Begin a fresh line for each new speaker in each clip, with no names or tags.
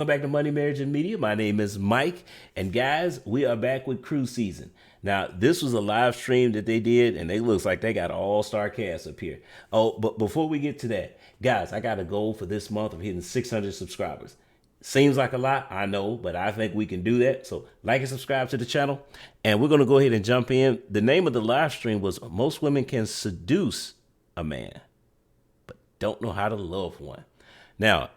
Welcome back to Money, Marriage, and Media. My name is Mike, and guys, we are back with cruise season. Now, this was a live stream that they did, and it looks like they got an all-star cast up here. Oh, but before we get to that, guys, I got a goal for this month of hitting 600 subscribers. Seems like a lot, I know, but I think we can do that. So like and subscribe to the channel, and we're going to go ahead and jump in. The name of the live stream was Most Women Can Seduce a Man, but don't know how to love one. Now,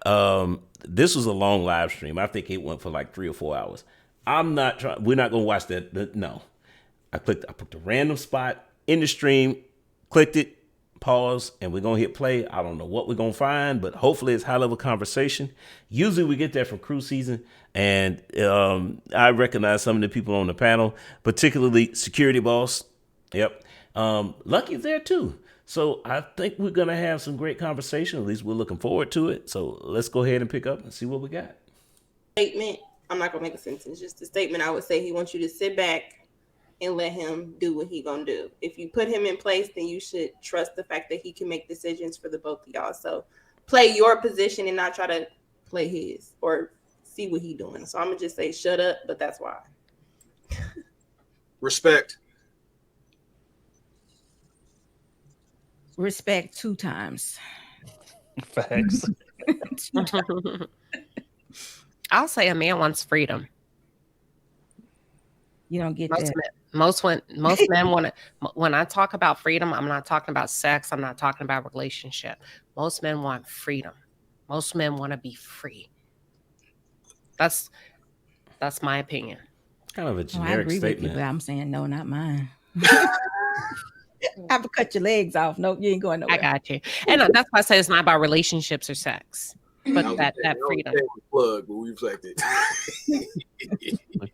this was a long live stream. I think it went for like 3 or 4 hours. I'm not trying. We're not gonna watch that. No, I picked a random spot in the stream, clicked it, pause, and we're gonna hit play. I don't know what we're gonna find, but hopefully it's high level conversation. Usually we get that from cruise season, and I recognize some of the people on the panel, particularly Security Boss. Yep, Lucky's there too. So I think we're gonna have some great conversation. At least we're looking forward to it. So let's go ahead and pick up and see what we got.
Statement. I'm not gonna make a sentence. Just a statement. I would say he wants you to sit back and let him do what he gonna do. If you put him in place, then you should trust the fact that he can make decisions for the both of y'all. So play your position and not try to play his or see what he doing. So I'm gonna just say shut up, but that's why.
Respect.
Respect 2 times.
Facts.
I'll say a man wants freedom.
You don't get that.
Most men want to. When I talk about freedom, I'm not talking about sex. I'm not talking about relationship. Most men want freedom. Most men want to be free. That's my opinion.
Kind of a
I
generic
agree with you,
statement.
but I'm saying no, not mine. I have to cut your legs off. Nope, you ain't going nowhere.
I got you. And that's why I say it's not about relationships or sex, but that freedom.
Plug, but we reflected.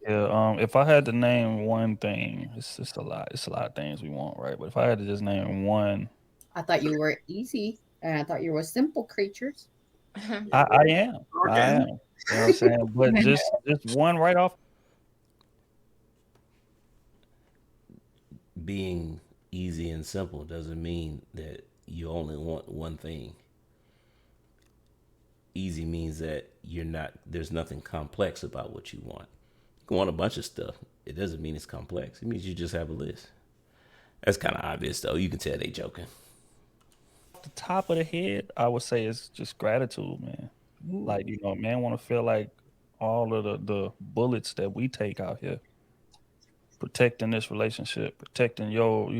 Yeah, if I had to name one thing, it's a lot. It's a lot of things we want, right? But if I had to just name one,
I thought you were easy, and I thought you were simple creatures.
I am. I am. You know what I'm saying? But just one right off.
Being easy and simple doesn't mean that you only want one thing. Easy means that there's nothing complex about what you want. You can want a bunch of stuff. It doesn't mean it's complex. It means you just have a list. That's kind of obvious though. You can tell they joking.
Off the top of the head, I would say it's just gratitude, man. Like, man want to feel like all of the bullets that we take out here, protecting this relationship, protecting your,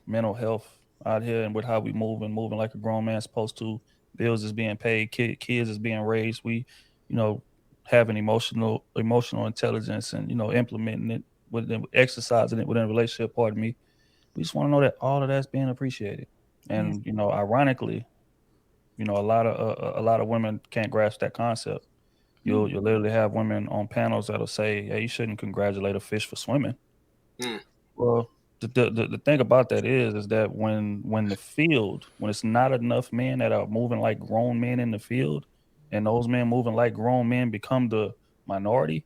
mental health out here, and with how we moving like a grown man supposed to. Bills is being paid, kids is being raised. We, having emotional intelligence and, implementing it, exercising it within a relationship, pardon me. We just want to know that all of that's being appreciated. And, ironically, a lot of women can't grasp that concept. You'll literally have women on panels that'll say, hey, you shouldn't congratulate a fish for swimming. Well, the thing about that is that when it's not enough men that are moving like grown men in the field, and those men moving like grown men become the minority,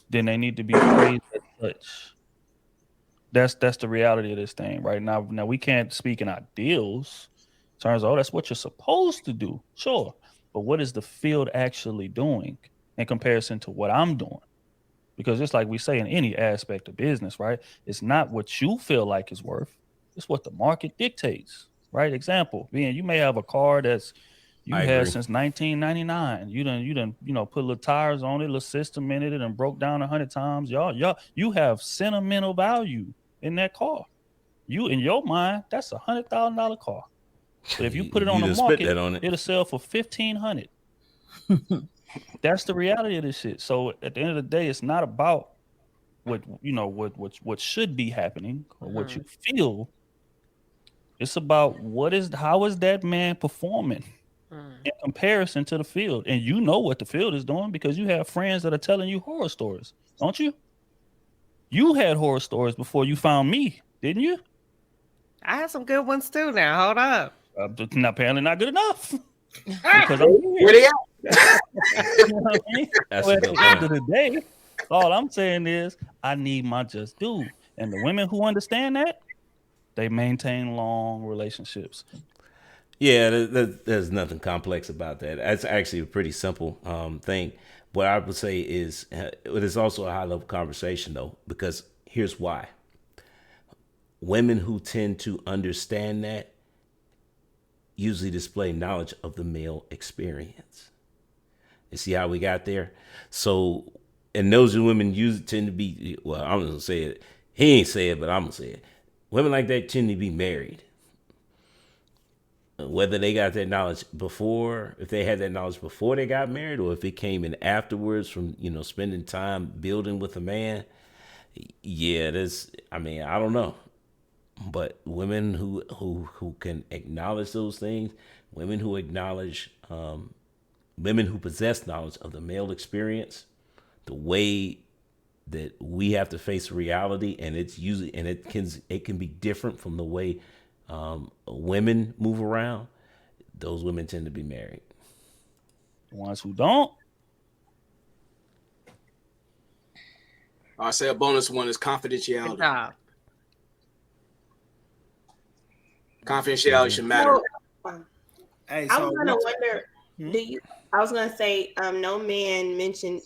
then they need to be praised as such. That's the reality of this thing right now. Now we can't speak in ideals in terms of, that's what you're supposed to do, sure, but what is the field actually doing in comparison to what I'm doing? Because it's like we say in any aspect of business, right? It's not what you feel like is worth. It's what the market dictates, right? Example, being you may have a car that's you had since 1999. You done put little tires on it, little system in it, and broke down 100 times. Y'all, you have sentimental value in that car. You, in your mind, that's $100,000 car. But if you put it on the market, it'll sell for $1,500. That's the reality of this shit. So at the end of the day, it's not about what should be happening or what you feel. It's about how is that man performing in comparison to the field. And you know what the field is doing because you have friends that are telling you horror stories, don't you? You had horror stories before you found me, didn't you?
I have some good ones too now. Hold up.
Apparently not good enough. Because I'm here.
Where they at?
You know what I mean? So at the end of the day, all I'm saying is I need my just due. And the women who understand that, they maintain long relationships.
Yeah, there's nothing complex about that. That's actually a pretty simple thing. what I would say is it is also a high level conversation though, because here's why. Women who tend to understand that usually display knowledge of the male experience. You see how we got there? So, and those women usually tend to be, well, I'm gonna say it. He ain't say it, but I'm gonna say it. Women like that tend to be married. Whether they got that knowledge before, if they had that knowledge before they got married, or if it came in afterwards from, spending time building with a man. Yeah, I mean, I don't know. But women who can acknowledge those things, women who acknowledge, women who possess knowledge of the male experience, the way that we have to face reality, and it can be different from the way women move around. Those women tend to be married.
The ones who don't.
I say a bonus one is
Good
confidentiality.
job.
Confidentiality should matter.
Hey,
I
so
was gonna
what's-
wonder,
Hmm?
I was gonna say, no man mentioned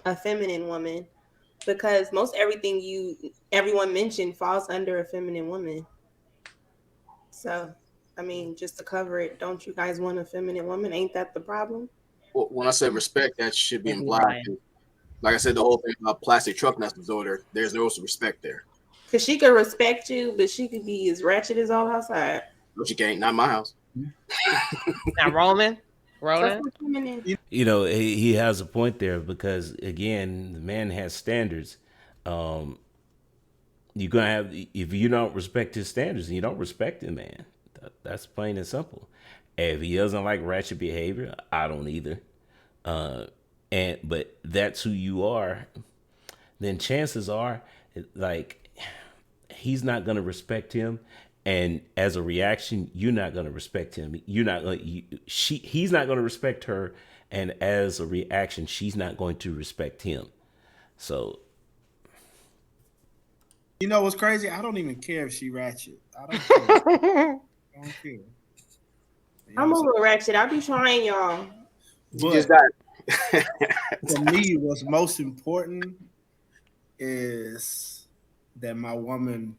a feminine woman because most everyone mentioned falls under a feminine woman. So, I mean, just to cover it, don't you guys want a feminine woman? Ain't that the problem?
Well, when I say respect, that should be
They be
implied.
lying.
Like I said, the whole thing about plastic truck nuts disorder, there's no respect there.
Because she could respect you, but she could be as ratchet as all outside.
No, she can't. Not in my house.
Now, Ronan,
That's what feminine.
He has a point there because again, the man has standards. You're gonna have, if you don't respect his standards, and you don't respect the man. That's plain and simple. If he doesn't like ratchet behavior, I don't either. But that's who you are. Then chances are, like, he's not gonna respect him, and as a reaction, you're not gonna respect him. You're not going. He's not gonna respect her, and as a reaction, she's not going to respect him. So.
You know what's crazy? I don't even care if she ratchet. I don't care. I don't care. You know
I'm a
what I'm
little ratchet. I be trying, y'all.
You
But
just got
for me, what's most important is that my woman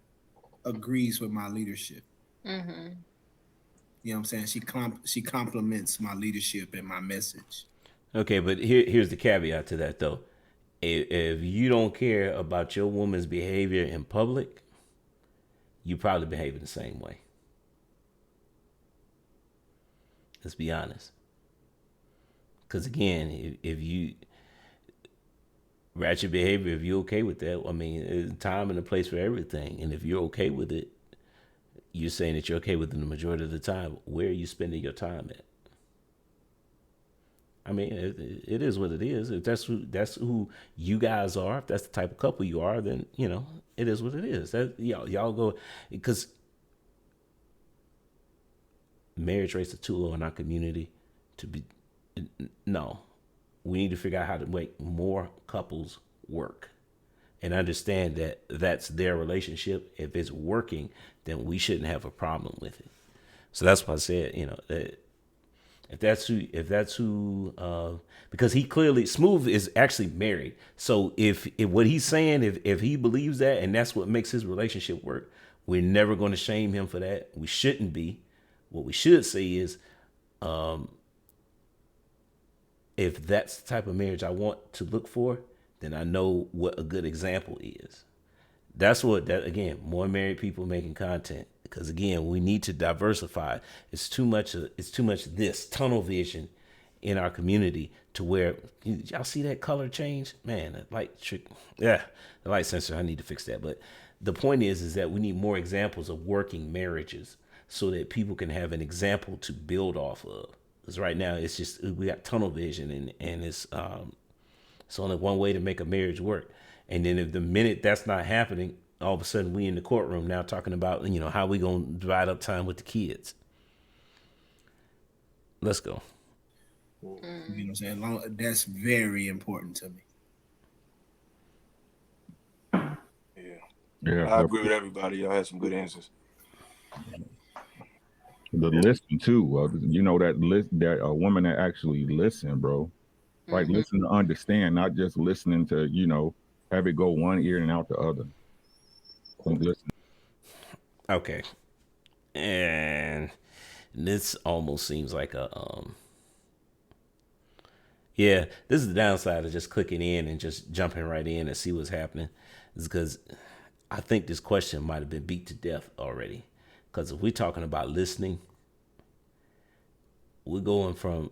agrees with my leadership.
Mm-hmm.
You know what I'm saying? She compliments my leadership and my message.
Okay, but here's the caveat to that though. If you don't care about your woman's behavior in public, you probably behaving the same way. Let's be honest. Because again, if you ratchet behavior, if you're okay with that, I mean, there's a time and a place for everything. And if you're okay with it, you're saying that you're okay with it the majority of the time. Where are you spending your time at? I mean, it is what it is. If that's who you guys are, if that's the type of couple you are, then it is what it is. That y'all go, because marriage rates are too low in our community to be. No, we need to figure out how to make more couples work, and understand that that's their relationship. If it's working, then we shouldn't have a problem with it. So that's why I said, that. If that's who, because he clearly, Smooth is actually married. So if what he's saying, if he believes that, and that's what makes his relationship work, we're never going to shame him for that. We shouldn't be. What we should say is, if that's the type of marriage I want to look for, then I know what a good example is. That's again, more married people making content. Because again, we need to diversify. It's too much this tunnel vision in our community to where y'all see that color change, man. That light trick, the light sensor. I need to fix that. But the point is that we need more examples of working marriages so that people can have an example to build off of. Because right now it's just we got tunnel vision and it's only one way to make a marriage work. And then if the minute that's not happening, all of a sudden we in the courtroom now talking about, how we gonna divide up time with the kids. Let's go.
You know what I'm saying? That's very important to me.
Yeah, I agree with everybody. Y'all had some good answers. The listen too. That a woman that actually listen, bro.
Right, listen to understand, not just listening to, have it go one ear and out the other. Don't listen.
Okay. And this almost seems like a yeah, this is the downside of just clicking in and just jumping right in and see what's happening. Is because I think this question might have been beat to death already. Because if we're talking about listening, we're going from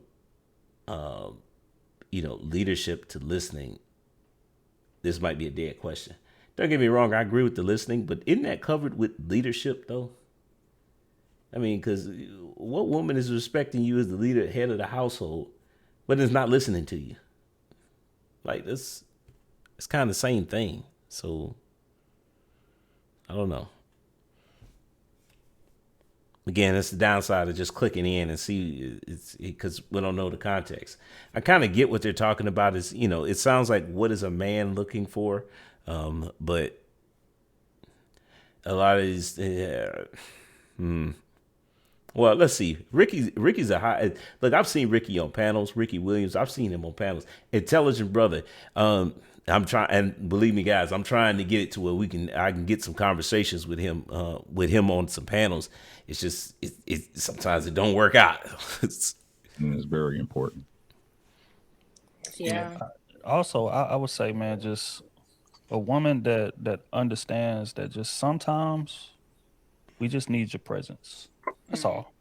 leadership to listening. This might be a dead question. Don't get me wrong, I agree with the listening, but isn't that covered with leadership though? I mean, because what woman is respecting you as the leader, head of the household, but is not listening to you? Like this, it's kind of the same thing. So I don't know. Again, it's the downside of just clicking in and see it's because we don't know the context. I kind of get what they're talking about. Is it sounds like what is a man looking for, but a lot of these. Well, let's see. Ricky's a high. Look, I've seen Ricky on panels. Ricky Williams. I've seen him on panels. Intelligent brother. I'm trying, and believe me, guys, I'm trying to get it to where I can get some conversations with him on some panels. It's just, sometimes it don't work out.
It's very important.
Yeah.
Also, I would say, man, just a woman that understands that just sometimes we just need your presence. That's all.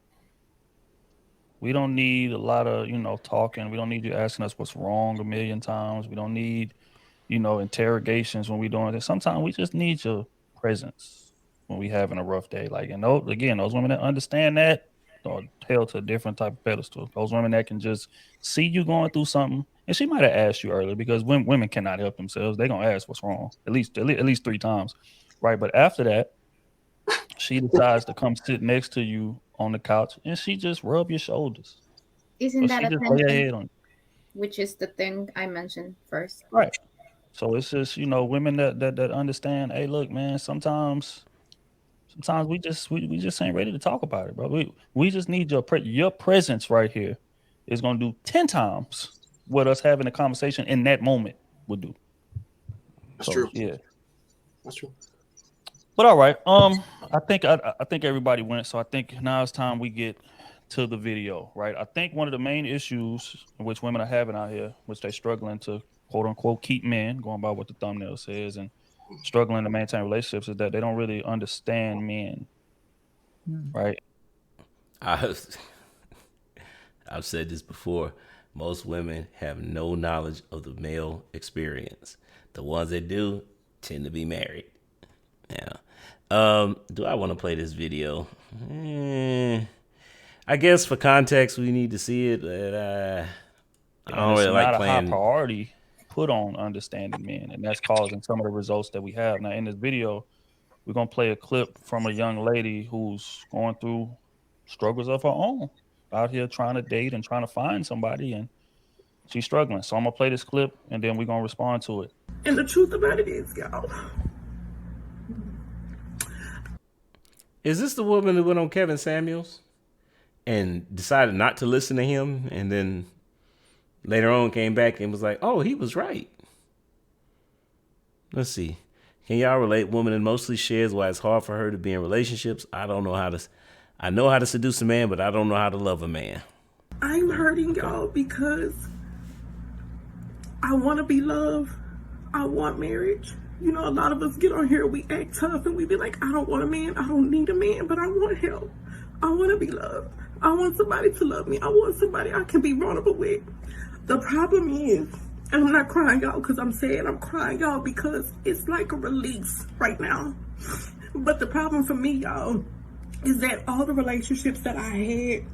We don't need a lot of, talking. We don't need you asking us what's wrong a million times. We don't need, interrogations when we're doing this. Sometimes we just need your presence when we having a rough day. Like, and those women that understand that are held to a different type of pedestal. Those women that can just see you going through something. And she might have asked you earlier, because when women cannot help themselves, they're going to ask what's wrong at least 3 times. Right. But after that, she decides to come sit next to you on the couch and she just rub your shoulders.
Isn't that
attention?
Which is the thing I mentioned first.
Right. So it's just, women that understand, hey, look, man, sometimes we just ain't ready to talk about it, bro. We just need your presence right here is going to do 10 times what us having a conversation in that moment would do.
That's true.
Yeah.
That's true.
But all right, I think everybody went, so I think now it's time we get to the video, right? I think one of the main issues which women are having out here, which they're struggling to quote unquote keep men, going by what the thumbnail says, and struggling to maintain relationships, is that they don't really understand men, right?
I've said this before. Most women have no knowledge of the male experience. The ones that do tend to be married. Yeah. Do I want to play this video? I guess for context, we need to see it. But I don't really like playing.
It's not a high priority put on understanding men, and that's causing some of the results that we have. Now, in this video, we're going to play a clip from a young lady who's going through struggles of her own, out here trying to date and trying to find somebody, and she's struggling. So I'm going to play this clip, and then we're going to respond to it.
And the truth about it is, y'all,
is this the woman who went on Kevin Samuels and decided not to listen to him, and then later on came back and was like, oh, he was right? Let's see. Can y'all relate? Woman mostly shares why it's hard for her to be in relationships. I know how to seduce a man, but I don't know how to love a man.
I'm hurting y'all because I want to be loved. I want marriage. A lot of us get on here, we act tough, and we be like, I don't want a man, I don't need a man, but I want help. I want to be loved. I want somebody to love me. I want somebody I can be vulnerable with. The problem is, and I'm not crying out because I'm sad, I'm crying out because it's like a release right now. But the problem for me, y'all, is that all the relationships that I had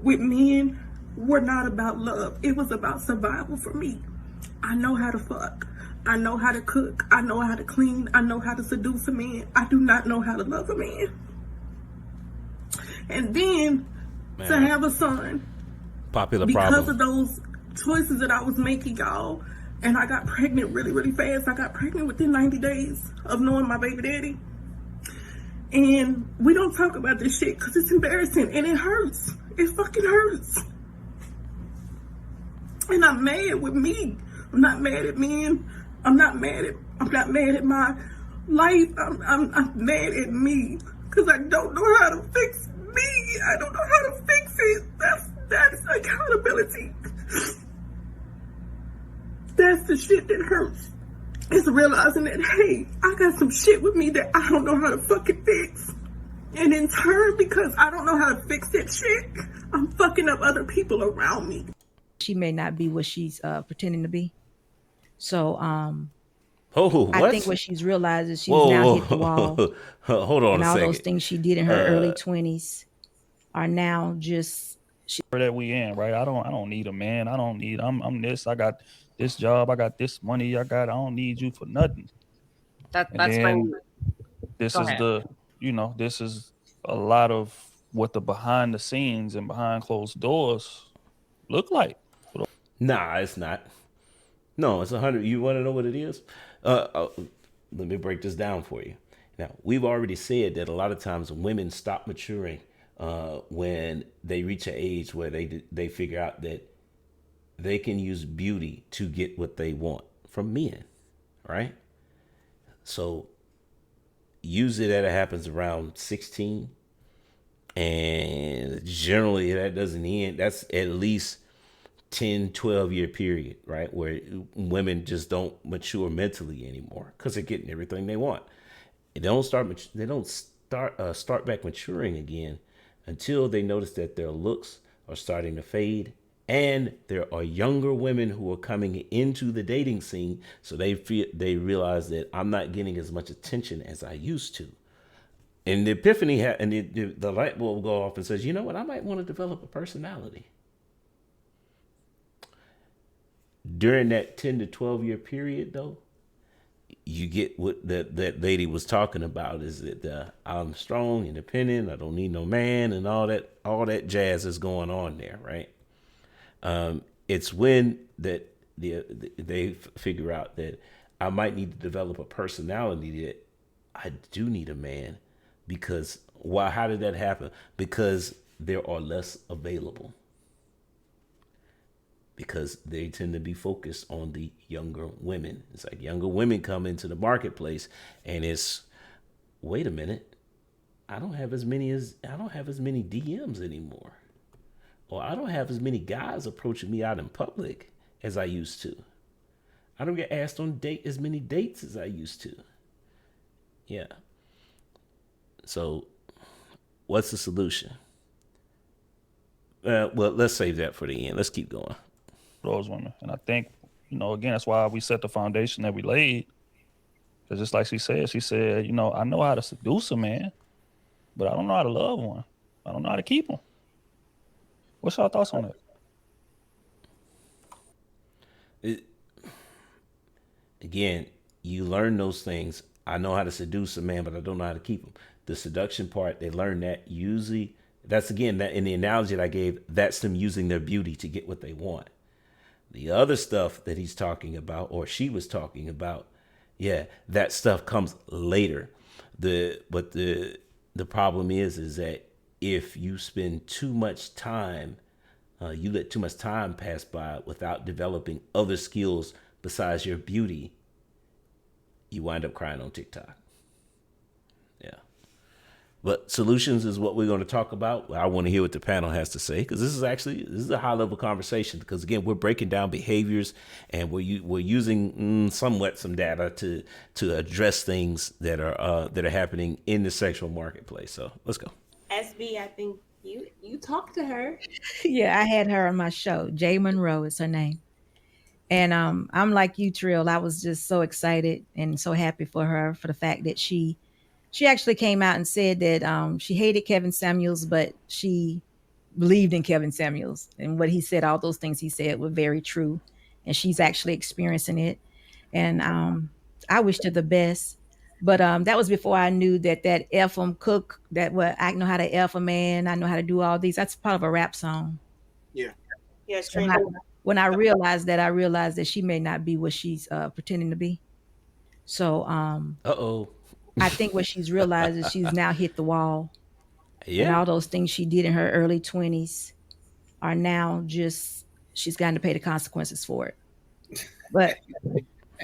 with men were not about love. It was about survival for me. I know how to fuck. I know how to cook. I know how to clean. I know how to seduce a man. I do not know how to love a man. And then to have a son.
Popular
because
problem.
of those choices that I was making, y'all. And I got pregnant really, really fast. I got pregnant within 90 days of knowing my baby daddy. And we don't talk about this shit because it's embarrassing and it hurts. It fucking hurts. And I'm mad with me. I'm not mad at men. I'm not mad at my life. I'm mad at me because I don't know how to fix me. I don't know how to fix it. That's accountability. That's the shit that hurts. It's realizing that, hey, I got some shit with me that I don't know how to fucking fix. And in turn, because I don't know how to fix that shit, I'm fucking up other people around me.
She may not be what she's pretending to be. So
Oh,
I think
what?
what she's realized is she's now
Whoa,
hit the wall,
whoa. Hold on
and
a
all those
second.
things she did in her early 20s are now just
That we in, right? I don't need a man. I'm this. I got this job. I got this money. I don't need you for nothing. And
That's
then
when.
this
Go
is
ahead.
this is a lot of what the behind the scenes and behind closed doors look like.
Nah, it's not. No, it's 100. You want to know what it is? Uh, uh, Let me break this down for you. Now, we've already said that a lot of times women stop maturing when they reach an age where they figure out that they can use beauty to get what they want from men, right? So usually that happens around 16, and generally that doesn't end. That's at least 10, 12-year period, right? Where women just don't mature mentally anymore because they're getting everything they want. They don't start back maturing again until they notice that their looks are starting to fade, and there are younger women who are coming into the dating scene, so they realize that I'm not getting as much attention as I used to. And the epiphany and the light bulb will go off and says, you know what, I might want to develop a personality. During that 10 to 12-year period, though, you get what that lady was talking about, is that I'm strong, independent, I don't need no man, and all that jazz is going on there, right? It's when that they figure out that I might need to develop a personality, that I do need a man, because why? How did that happen? Because there are less available, because they tend to be focused on the younger women. It's like younger women come into the marketplace, and it's, wait a minute, I don't have as many DMs anymore, or I don't have as many guys approaching me out in public as I used to. I don't get asked on as many dates as I used to. Yeah. So, what's the solution? Well, let's save that for the end. Let's keep going.
Those women, and I think again, that's why we set the foundation that we laid. Because just like she said, I know how to seduce a man, but I don't know how to love one. I don't know how to keep them. What's your thoughts on that?
Again, you learn those things. I know how to seduce a man, but I don't know how to keep him. The seduction part, they learn that usually. That's, again, that in the analogy that I gave, that's them using their beauty to get what they want. The other stuff that he's talking about, or she was talking about, yeah, that stuff comes later. But the problem is that if you spend too much time, you let too much time pass by without developing other skills besides your beauty, you wind up crying on TikTok. Yeah. But solutions is what we're going to talk about. I want to hear what the panel has to say, because this is a high level conversation. Because again, we're breaking down behaviors, and we're using somewhat some data to address things that are happening in the sexual marketplace. So let's go.
SB, I think you talked to her.
Yeah, I had her on my show. Jay Monroe is her name. And I'm like you, Trill. I was just so excited and so happy for her, for the fact that she actually came out and said that she hated Kevin Samuels, but she believed in Kevin Samuels. And what he said, all those things he said were very true. And she's actually experiencing it. And I wished her the best. But that was before I knew that F cook, I know how to F a man. I know how to do all these. That's part of a rap song.
Yeah.
Yeah,
So when I realized that she may not be what she's pretending to be. So I think what she's realized is she's now hit the wall.
Yeah.
And all those things she did in her early 20s are now just she's gotten to pay the consequences for it. But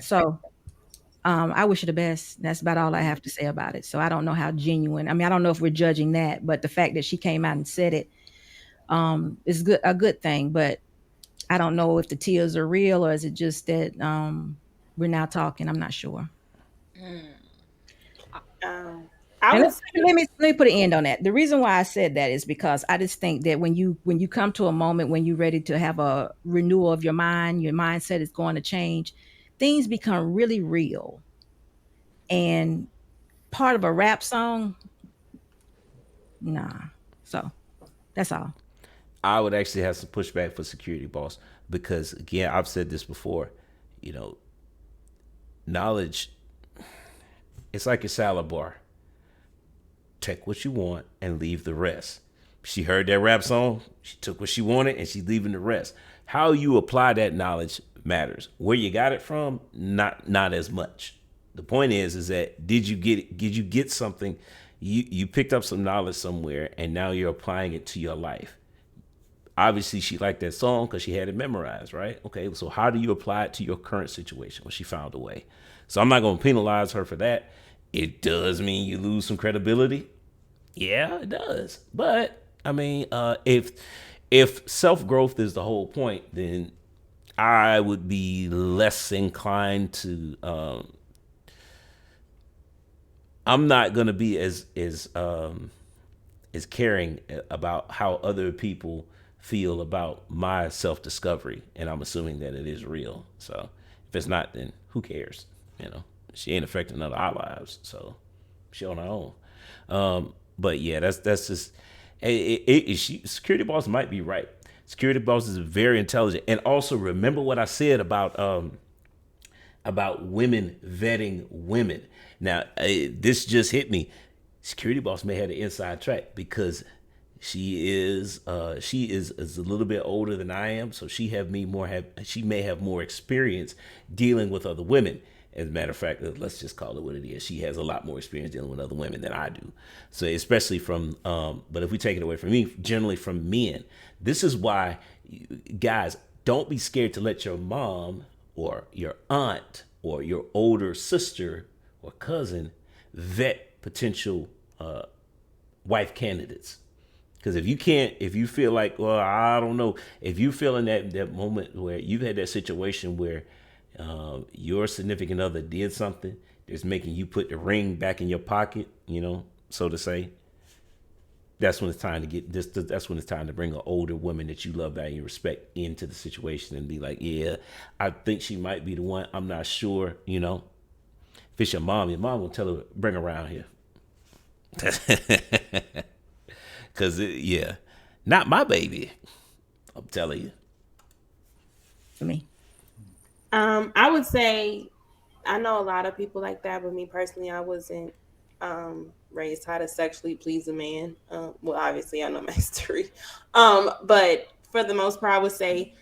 so I wish her the best. That's about all I have to say about it. So I don't know how genuine. I mean, I don't know if we're judging that, but the fact that she came out and said it is a good thing. But I don't know if the tears are real or is it just that we're now talking. I'm not sure.
I
And
would
let me put an end on that. The reason why I said that is because I just think that when you come to a moment when you're ready to have a renewal of your mind, your mindset is going to change, things become really real. And part of a rap song, nah. So that's all.
I would actually have some pushback for Security Boss because, again, I've said this before. You know, knowledge, it's like a salad bar. Take what you want and leave the rest. She heard that rap song, she took what she wanted, and she's leaving the rest. How you apply that knowledge matters. Where you got it from, not as much. The point is that did you get something? You picked up some knowledge somewhere, and now you're applying it to your life. Obviously, she liked that song because she had it memorized, right? Okay, so how do you apply it to your current situation? Well, she found a way. So I'm not going to penalize her for that. It does mean you lose some credibility. Yeah, it does. But I mean, if self-growth is the whole point, then I would be less inclined to. I'm not going to be as caring about how other people feel about my self-discovery, and I'm assuming that it is real. So if it's not, then who cares? You know, she ain't affecting none of our lives, so she on her own. But yeah, that's just Security Boss might be right. Security Boss is very intelligent, and also remember what I said about women vetting women. Now this just hit me. Security Boss may have the inside track because she is a little bit older than I am, so she may have more experience dealing with other women. As a matter of fact, let's just call it what it is. She has a lot more experience dealing with other women than I do. So especially from, but if we take it away from me, generally from men, this is why, guys, don't be scared to let your mom or your aunt or your older sister or cousin vet potential wife candidates. Because if you feel like, well, I don't know, if you feel in that moment where you've had that situation where your significant other did something that's making you put the ring back in your pocket, so to say, that's when it's time to get this. That's when it's time to bring an older woman that you love, value, and respect into the situation and be like, yeah, I think she might be the one. I'm not sure, If it's your mom will tell her, bring her around here. Because, not my baby. I'm telling you.
For me.
I would say I know a lot of people like that, but me personally, I wasn't raised how to sexually please a man. Well, obviously, I know my history, but for the most part, I would say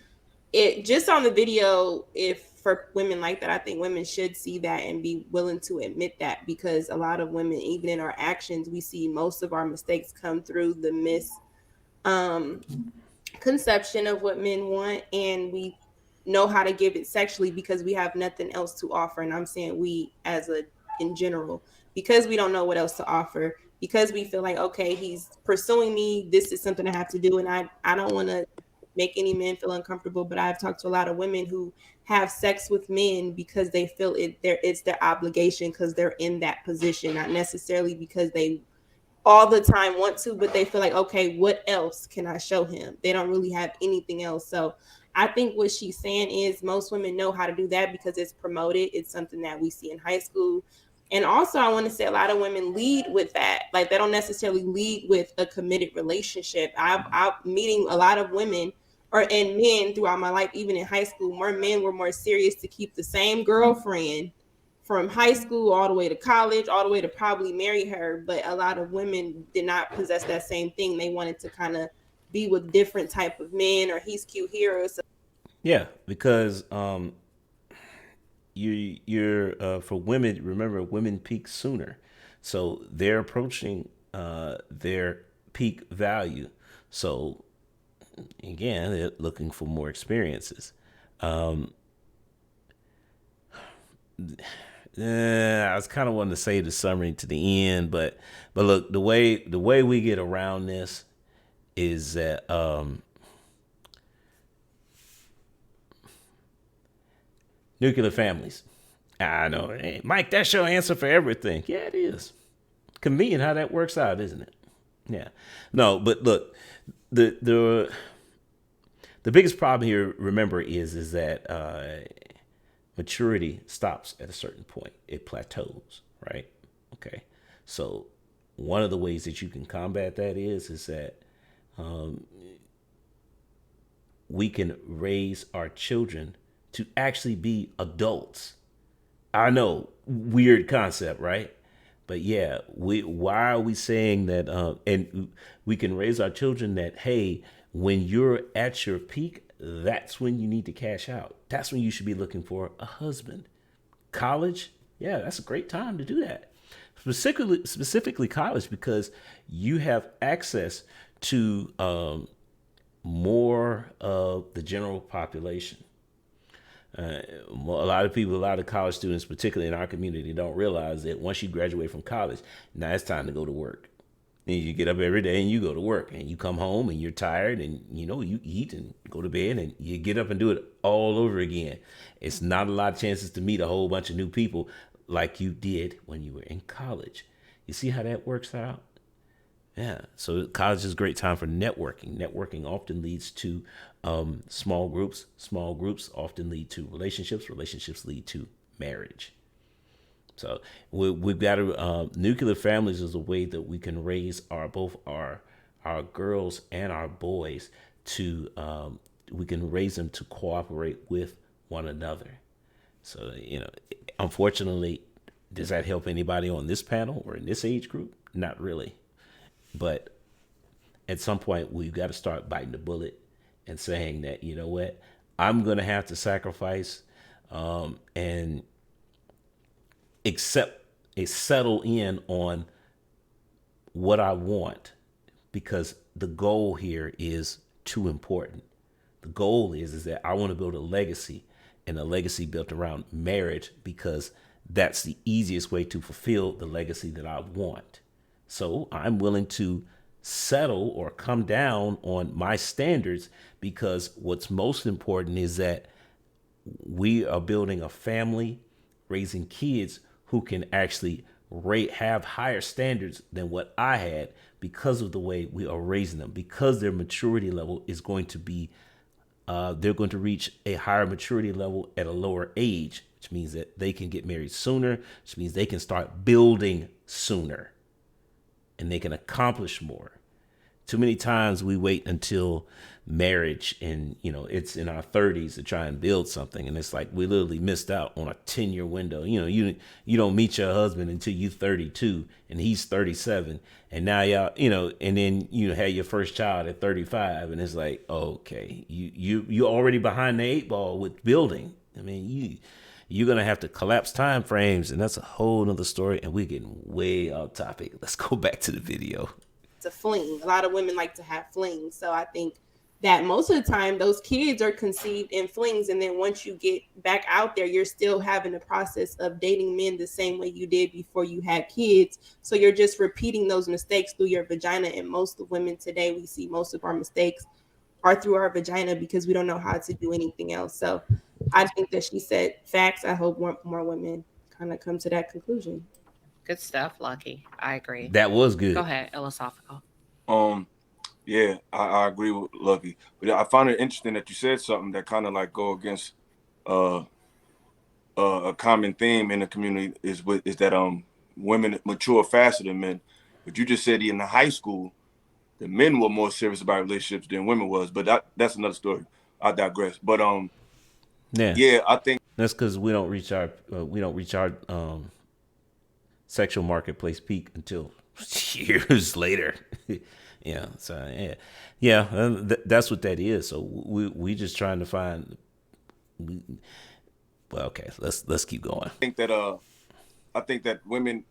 it just on the video. If for women like that, I think women should see that and be willing to admit that, because a lot of women, even in our actions, we see most of our mistakes come through the conception of what men want, and we know how to give it sexually because we have nothing else to offer. And I'm saying we in general, because we don't know what else to offer, because we feel like, okay, he's pursuing me, this is something I have to do, and I don't want to make any men feel uncomfortable, but I've talked to a lot of women who have sex with men because they feel it's their obligation because they're in that position, not necessarily because they all the time want to, but they feel like, okay, what else can I show him? They don't really have anything else. So I think what she's saying is most women know how to do that because it's promoted. It's something that we see in high school. And also, I want to say a lot of women lead with that. Like, they don't necessarily lead with a committed relationship. I'm meeting a lot of women and men throughout my life, even in high school. More men were more serious to keep the same girlfriend from high school all the way to college, all the way to probably marry her. But a lot of women did not possess that same thing. They wanted to kind of be with different type of men, or he's cute here. So
yeah, because you're for women, remember, women peak sooner, so they're approaching their peak value. So again, they're looking for more experiences. Um, I was kind of wanting to save the summary to the end, but look, the way we get around this is that nuclear families. I know, hey, Mike, that's your answer for everything. Yeah, it is. Convenient how that works out, isn't it? Yeah. No, but look, the biggest problem here, remember, is that maturity stops at a certain point. It plateaus, right? Okay. So one of the ways that you can combat that is that we can raise our children to actually be adults. I know, weird concept, right? But yeah, why are we saying that? And we can raise our children that, hey, when you're at your peak, that's when you need to cash out. That's when you should be looking for a husband. College, yeah, that's a great time to do that. Specifically college, because you have access to more of the general population. A lot of people, a lot of college students, particularly in our community, don't realize that once you graduate from college, now it's time to go to work. And you get up every day and you go to work, and you come home and you're tired, and you eat and go to bed, and you get up and do it all over again. It's not a lot of chances to meet a whole bunch of new people like you did when you were in college. You see how that works out? Yeah. So college is a great time for networking. Networking often leads to small groups. Small groups often lead to relationships. Relationships lead to marriage. So we've got to, nuclear families is a way that we can raise both our girls and our boys to, we can raise them to cooperate with one another. So, unfortunately, does that help anybody on this panel or in this age group? Not really. But at some point, we've got to start biting the bullet and saying that, you know what, I'm going to have to sacrifice and settle in on what I want, because the goal here is too important. The goal is that I want to build a legacy, and a legacy built around marriage, because that's the easiest way to fulfill the legacy that I want. So I'm willing to settle or come down on my standards, because what's most important is that we are building a family, raising kids who can actually have higher standards than what I had, because of the way we are raising them, because their maturity level is going to be, they're going to reach a higher maturity level at a lower age, which means that they can get married sooner, which means they can start building sooner, and they can accomplish more. Too many times we wait until marriage and, it's in our 30s to try and build something. And it's like we literally missed out on a 10-year window. You don't meet your husband until you're 32 and he's 37. And now y'all, and then you had your first child at 35. And it's like, okay, you're already behind the 8 ball with building. I mean, you're going to have to collapse time frames. And that's a whole nother story. And we're getting way off topic. Let's go back to the video.
To fling. A lot of women like to have flings. So I think that most of the time those kids are conceived in flings, and then once you get back out there, you're still having the process of dating men the same way you did before you had kids. So you're just repeating those mistakes through your vagina. And most of women today, we see most of our mistakes are through our vagina, because we don't know how to do anything else. So I think that she said facts. I hope more women kind of come to that conclusion.
Good stuff, Lucky. I agree.
That was good.
Go ahead, philosophical.
Yeah, I agree with Lucky, but I find it interesting that you said something that kind of like go against a common theme in the community is that women mature faster than men. But you just said in the high school, the men were more serious about relationships than women was. But that's another story. I digress. But yeah, I think
that's because we don't reach our sexual marketplace peak until years later. Yeah, so yeah, that's what that is. So we just trying to find. Well, okay, let's keep going.
I think that women.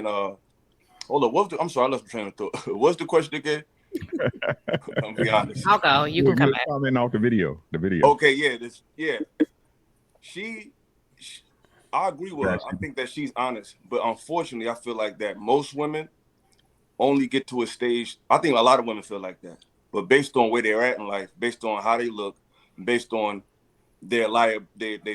Hold on, I'm sorry, I lost my train of thought. What's the question again? I'll be honest.
I'll go. You can come back.
Comment off the video. The video.
Okay, yeah. She I agree with her. I think that she's honest, but unfortunately, I feel like that most women only get to a stage. I think a lot of women feel like that, but based on where they're at in life, based on how they look, based on their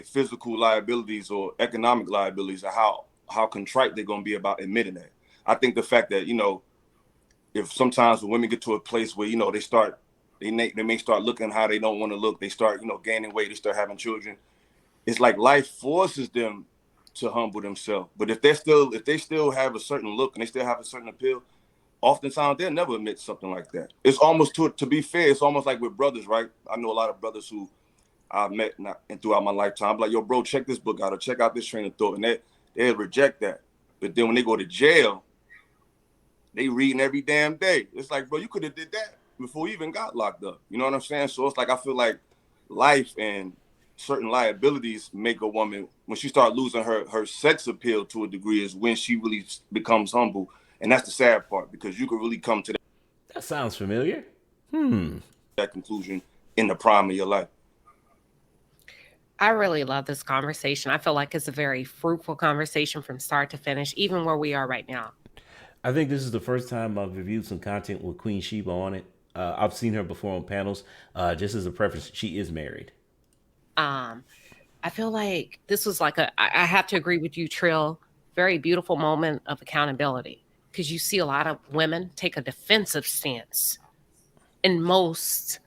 physical liabilities or economic liabilities, or how contrite they're gonna be about admitting that. I think the fact that if sometimes when women get to a place where they may start looking how they don't want to look, they start gaining weight, they start having children. It's like life forces them to humble themselves. But if they still have a certain look and they still have a certain appeal, oftentimes they'll never admit something like that. It's almost to be fair, it's almost like with brothers, right? I know a lot of brothers who I've met and throughout my lifetime. I'm like, yo, bro, check this book out or check out this train of thought. And they'll reject that. But then when they go to jail, they reading every damn day. It's like, bro, you could have did that before you even got locked up. You know what I'm saying? So it's like, I feel like life and certain liabilities make a woman, when she starts losing her sex appeal to a degree, is when she really becomes humble. And that's the sad part, because you can really come to
That sounds familiar.
that conclusion in the prime of your life.
I really love this conversation. I feel like it's a very fruitful conversation from start to finish, even where we are right now.
I think this is the first time I've reviewed some content with Queen Sheba on it. I've seen her before on panels. Just as a preference, she is married.
I feel like this was like I have to agree with you, Trill, very beautiful moment of accountability, because you see a lot of women take a defensive stance in most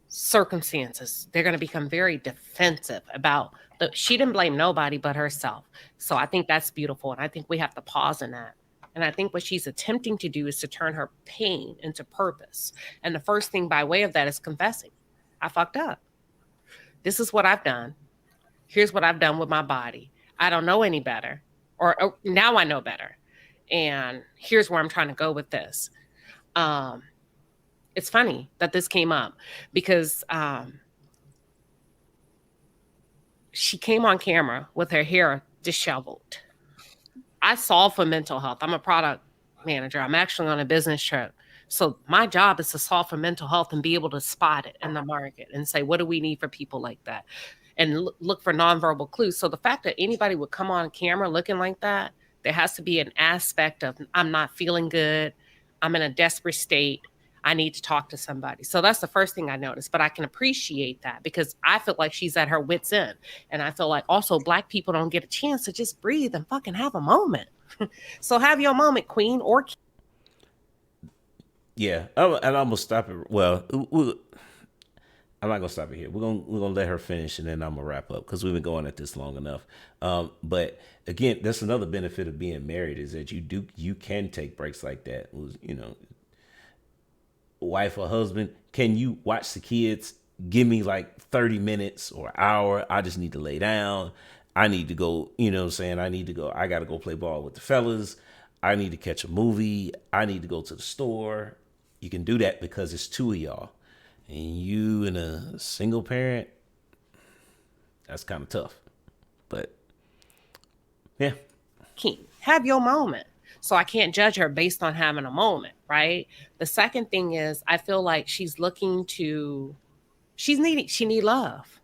circumstances. They're going to become very defensive about she didn't blame nobody but herself. So I think that's beautiful. And I think we have to pause in that. And I think what she's attempting to do is to turn her pain into purpose. And the first thing by way of that is confessing. I fucked up. This is what I've done. Here's what I've done with my body. I don't know any better. Or now I know better. And here's where I'm trying to go with this. It's funny that this came up because she came on camera with her hair disheveled. I solve for mental health. I'm a product manager. I'm actually on a business trip. So my job is to solve for mental health and be able to spot it in the market and say, what do we need for people like that? And look for nonverbal clues. So the fact that anybody would come on camera looking like that, there has to be an aspect of, I'm not feeling good. I'm in a desperate state. I need to talk to somebody. So that's the first thing I noticed, but I can appreciate that because I feel like she's at her wit's end. And I feel like also Black people don't get a chance to just breathe and fucking have a moment. So have your moment, queen or king.
Yeah, and I'm gonna stop it. Well, I'm not gonna stop it here. We're gonna let her finish, and then I'm gonna wrap up because we've been going at this long enough. But again, that's another benefit of being married is that you can take breaks like that. Wife or husband, can you watch the kids? Give me like 30 minutes or an hour. I just need to lay down. I need to go, I got to go play ball with the fellas. I need to catch a movie. I need to go to the store. You can do that because it's two of y'all. And you and a single parent, that's kind of tough. But yeah.
King, have your moment. So I can't judge her based on having a moment, right? The second thing is I feel like she need love.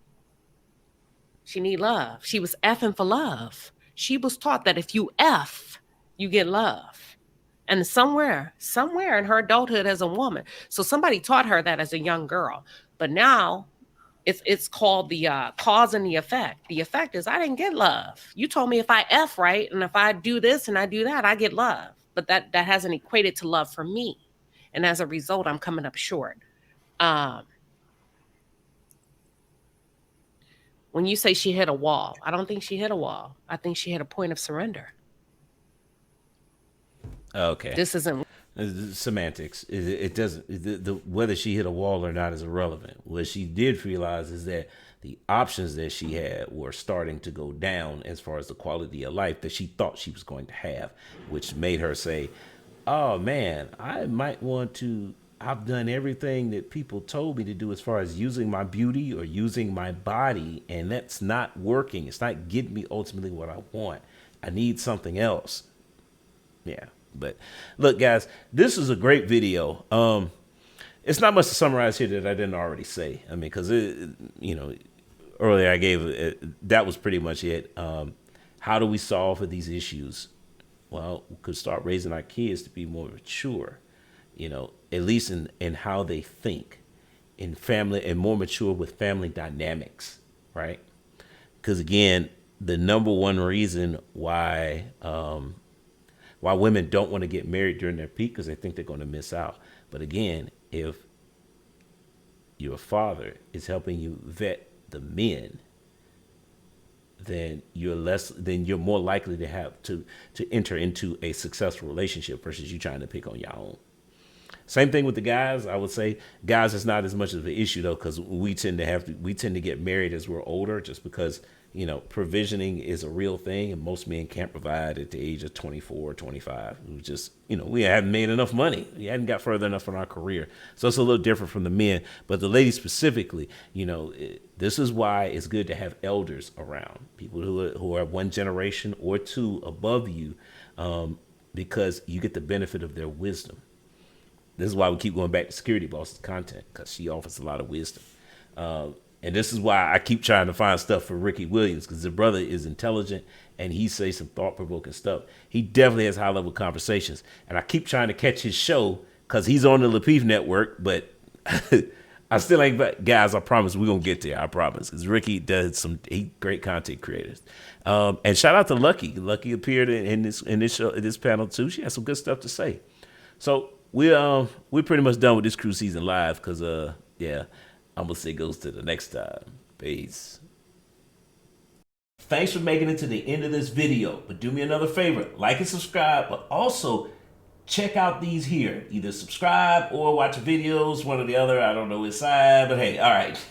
She need love. She was effing for love. She was taught that if you F, you get love. And somewhere in her adulthood as a woman. So somebody taught her that as a young girl. But now it's called the cause and the effect. The effect is I didn't get love. You told me if I F right and if I do this and I do that, I get love. But that hasn't equated to love for me. And as a result, I'm coming up short. When you say she hit a wall, I don't think she hit a wall. I think she hit a point of surrender.
Okay.
This isn't
semantics. It doesn't. Whether she hit a wall or not is irrelevant. What she did realize is that the options that she had were starting to go down as far as the quality of life that she thought she was going to have, which made her say, "Oh man, I might want to. I've done everything that people told me to do as far as using my beauty or using my body, and that's not working. It's not getting me ultimately what I want. I need something else." Yeah. But look, guys, this is a great video. it's not much to summarize here that I didn't already say. I mean, because earlier I gave that was pretty much it. How do we solve for these issues? Well, we could start raising our kids to be more mature, at least in how they think, in family, and more mature with family dynamics, right? Because again, the number one reason why women don't want to get married during their peak because they think they're going to miss out. But again, if your father is helping you vet the men, then you're more likely to have to enter into a successful relationship versus you trying to pick on your own. Same thing with the guys. I would say guys is not as much of an issue though, because we tend to get married as we're older, just because provisioning is a real thing, and most men can't provide at the age of 24 or 25. We just we haven't made enough money. We hadn't got further enough in our career, so it's a little different from the men. But the ladies specifically, this is why it's good to have elders around, people who are one generation or two above you, because you get the benefit of their wisdom. This is why we keep going back to Security Boss's content, because she offers a lot of wisdom. And this is why I keep trying to find stuff for Ricky Williams, because the brother is intelligent and he says some thought-provoking stuff. He definitely has high-level conversations. And I keep trying to catch his show because he's on the Lapeef Network, but I still ain't. Guys, I promise we're going to get there. I promise. Because Ricky does he great content creators. And shout out to Lucky. Lucky appeared in this show, in this panel too. She has some good stuff to say. So we're pretty much done with this Crew Season Live because, I'm going to say goes to the next time. Peace. Thanks for making it to the end of this video. But do me another favor. Like and subscribe. But also check out these here. Either subscribe or watch videos. One or the other. I don't know which side. But hey, all right.